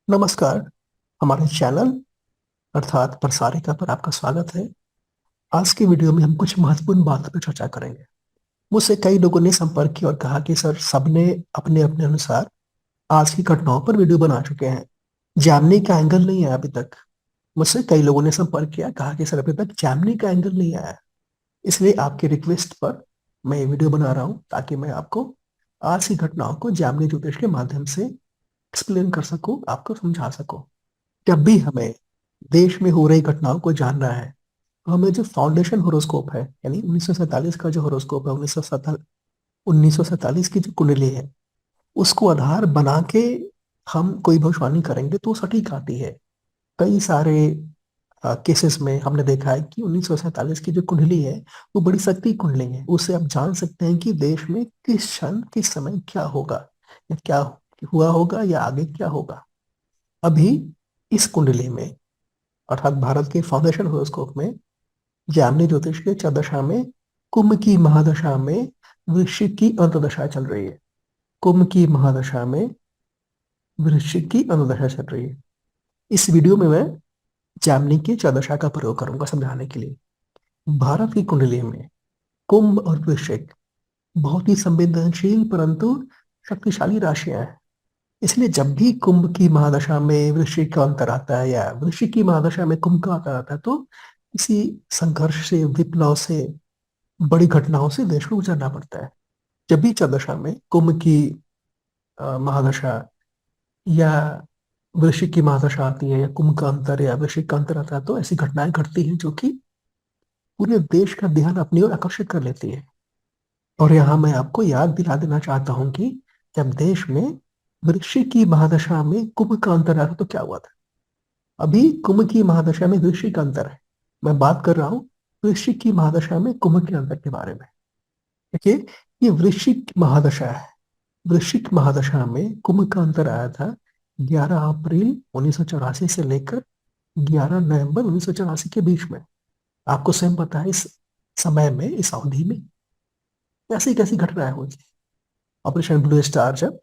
नमस्कार। हमारे चैनल अर्थात प्रसारिका पर आपका स्वागत है। आज की वीडियो में हम कुछ महत्वपूर्ण बातों पर चर्चा करेंगे। मुझसे कई लोगों ने संपर्क किया और कहा कि सर, सबने अपने अपने अनुसार आज की घटनाओं पर वीडियो बना चुके हैं, जैमनी का एंगल नहीं आया अभी तक। मुझसे कई लोगों ने संपर्क किया, कहा कि सर, अभी तक जैमनी का एंगल नहीं आया। इसलिए आपके रिक्वेस्ट पर मैं ये वीडियो बना रहा हूँ, ताकि मैं आपको आज की घटनाओं को जैमनी ज्योतिष के माध्यम से एक्सप्लेन कर सकूं, आपको समझा सकूं। जब भी हमें देश में हो रही घटनाओं को जानना है, तो हमें जो फाउंडेशन होरोस्कोप है, यानी 1947 का जो होरोस्कोप है, 1947 की जो कुंडली है, उसको आधार बना के हम कोई भविष्यवाणी करेंगे तो वो सटीक आती है। कई सारे केसेस में हमने देखा है कि 1947 की जो कुंडली है, वो बड़ी शक्ति कुंडली है। उससे आप जान सकते हैं कि देश में किस क्षण किस समय क्या होगा, या क्या हुआ होगा, या आगे क्या होगा। अभी इस कुंडली में, अर्थात भारत के फाउंडेशन होरोस्कोप में, जामनी ज्योतिष के चौदशा में कुंभ की महादशा में वृश्चिक की अंतदशा चल रही है। कुंभ की महादशा में वृश्चिक की अंतदशा चल रही है। इस वीडियो में मैं जामनी की चौदशा का प्रयोग करूंगा समझाने के लिए। भारत की कुंडली में कुंभ और वृश्चिक बहुत ही संवेदनशील परंतु शक्तिशाली राशियां हैं। इसलिए जब भी कुंभ की महादशा में वृश्चिक का अंतर आता है, या वृश्चिक की महादशा में कुंभ का अंतर आता है, तो किसी संघर्ष से, विप्लव से, बड़ी घटनाओं से देश को गुजरना पड़ता है। जब भी चंद्रदशा में कुंभ की महादशा या वृश्चिक की महादशा आती है, या कुंभ का अंतर या वृश्चिक का अंतर आता है, तो ऐसी घटनाएं घटती हैं जो कि पूरे देश का ध्यान अपनी ओर आकर्षित कर लेती है। और यहाँ मैं आपको याद दिला देना चाहता हूँ कि जब देश में वृश्चिक की महादशा में कुंभ का अंतर आया तो क्या हुआ था। अभी कुंभ की महादशा में वृश्चिक का अंतर है, मैं बात कर रहा हूँ वृश्चिक की महादशा में कुंभ के अंतर के बारे में। देखिए, ये वृश्चिक महादशा है। वृश्चिक महादशा में कुंभ का अंतर आया था 11 अप्रैल 1984 से लेकर 11 नवंबर 1984 के बीच में। आपको स्वयं पता है, इस समय में, इस अवधि में कैसी कैसी घटनाएं हुई थी। ऑपरेशन ब्लू स्टार, जब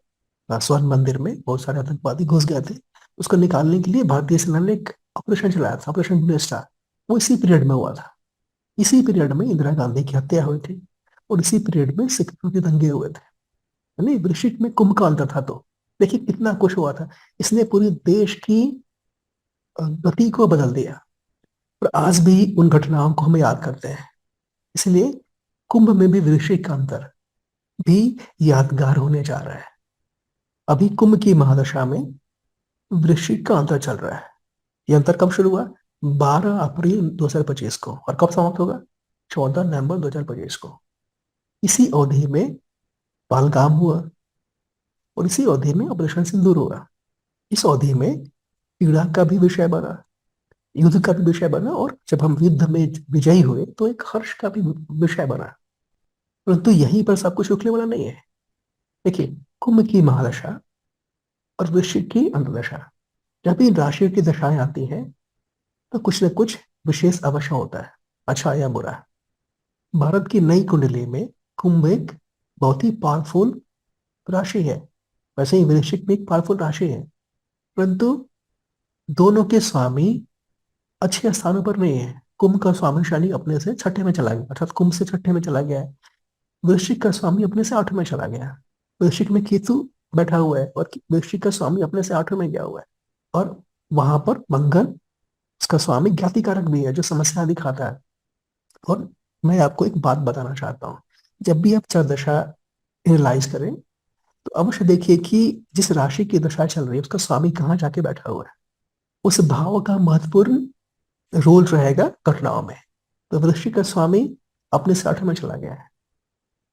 स्वर्ण मंदिर में बहुत सारे आतंकवादी घुस गए थे, उसको निकालने के लिए भारतीय सेना ने एक ऑपरेशन चलाया था, ऑपरेशन ब्लू स्टार। वो इसी पीरियड में हुआ था। इसी पीरियड में इंदिरा गांधी की हत्या हुई थी, और इसी पीरियड में सिख विरोधी दंगे हुए थे। नहीं, वृश्चिक में कुंभ का अंतर था। तो देखिए कितना कुछ हुआ था। इसने पूरी देश की गति को बदल दिया। और आज भी उन घटनाओं को हम याद करते हैं। इसलिए कुंभ में भी वृश्चिक का अंतर भी यादगार होने जा रहा है। अभी कुंभ की महादशा में वृश्चिक का अंतर चल रहा है। ये अंतर कब शुरू हुआ? 12 अप्रैल 2025 को। और कब समाप्त होगा? 14 नवंबर 2025 को। इसी अवधि में पहलगाम हुआ, और इसी अवधि में ऑपरेशन सिंदूर हुआ। इस अवधि में पीड़ा का भी विषय बना, युद्ध का भी विषय बना, और जब हम युद्ध में विजयी हुए तो एक हर्ष का भी विषय बना। परंतु यहीं पर सब कुछ रुकने वाला नहीं है। देखिए, कुंभ की महादशा और वृश्चिक की अंतदशा, जब इन राशियों की दशाएं आती हैं, तो कुछ न कुछ विशेष अवश्य होता है, अच्छा या बुरा। भारत की नई कुंडली में कुंभ एक बहुत ही पावरफुल राशि है। वैसे ही वृश्चिक भी एक पावरफुल राशि है, परंतु दोनों के स्वामी अच्छे स्थानों पर नहीं है। कुंभ का स्वामी शनि अपने से छठे में चला गया, अर्थात कुंभ से छठे में चला गया है। वृश्चिक का स्वामी अपने से आठवें में चला गया है। वृश्चिक में केतु बैठा हुआ है, और वृश्चिक का स्वामी अपने से आठवें में गया हुआ है। और वहां पर मंगल, उसका स्वामी ज्ञाति कारक भी है, जो समस्या दिखाता है। और मैं आपको एक बात बताना चाहता हूँ, जब भी आप चरदशा एनालाइज करें, तो अवश्य देखिए कि जिस राशि की दशा चल रही है, उसका स्वामी कहाँ जाके बैठा हुआ है। उस भाव का महत्वपूर्ण रोल रहेगा घटनाओं में। तो वृश्चिक का स्वामी अपने से आठवें में चला गया है,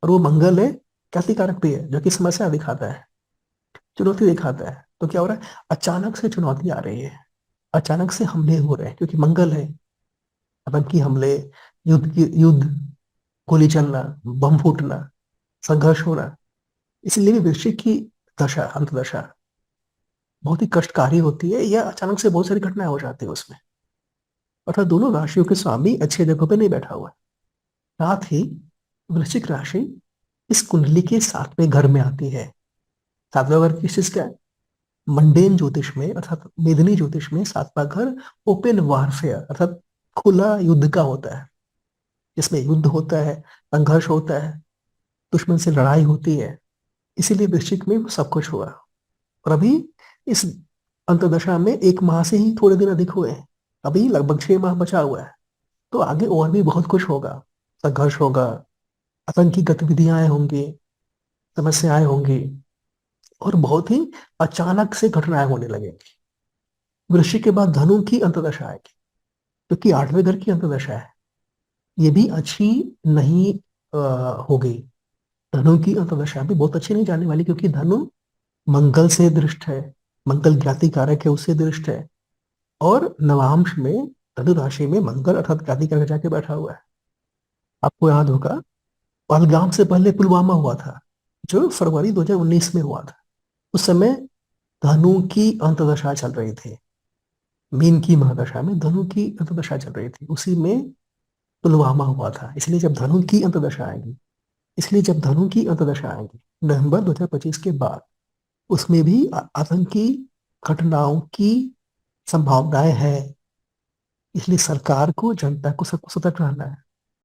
और वो मंगल है, कारक भी है, जो कि समस्या दिखाता है, चुनौती दिखाता है। तो क्या हो रहा है? अचानक से चुनौती आ रही है, अचानक से हमले हो रहे हैं, क्योंकि मंगल है। आतंकी हमले, युद्ध, गोली चलना, बम फूटना, संघर्ष होना। इसलिए भी वृश्चिक की दशा, अंतदशा बहुत ही कष्टकारी होती है, या अचानक से बहुत सारी घटनाएं हो जाती है उसमें। अर्थात दोनों राशियों के स्वामी अच्छे जगहों पे नहीं बैठा हुआ है। साथ ही वृश्चिक राशि इस कुंडली के सातवें घर में आती है। सातवां घर किस चीज का है? मंडेन ज्योतिष में अर्थात मेदिनी ज्योतिष में सातवां घर ओपन वारफेयर अर्थात खुला युद्ध का होता है, जिसमें युद्ध होता है, संघर्ष होता है, दुश्मन से लड़ाई होती है। इसीलिए वृश्चिक में वो सब कुछ हुआ। और अभी इस अंतर्दशा में 1 माह से ही थोड़े दिन अधिक हुए हैं, अभी लगभग 6 माह बचा हुआ है। तो आगे और भी बहुत कुछ होगा, संघर्ष होगा, आतंकी गतिविधियां होंगी, समस्याएं होंगी, और बहुत ही अचानक से घटनाएं होने लगेंगी। वृश्चिक के बाद धनु की अंतर्दशा आएगी, क्योंकि 8वें घर की अंतर्दशा है। ये भी अच्छी नहीं होगी। धनु की अंतर्दशा भी बहुत अच्छी नहीं जाने वाली, क्योंकि धनु मंगल से दृष्ट है, मंगल ज्ञाति कारक है, उससे दृष्ट है। और नवांश में धनु राशि में मंगल अर्थात ज्ञाति कारक जाके बैठा हुआ है। आपको याद होगा, पहलगाम से पहले पुलवामा हुआ था, जो फरवरी 2019 में हुआ था। उस समय धनु की अंतर्दशा चल रही थी, मीन की महादशा में धनु की अंतर्दशा चल रही थी, उसी में पुलवामा हुआ था। इसलिए जब धनु की अंतर्दशा आएगी इसलिए जब धनु की अंतर्दशा आएगी नवंबर 2025 के बाद, उसमें भी आतंकी घटनाओं की संभावनाएं हैं। इसलिए सरकार को, जनता को, सबको सतर्क रहना है।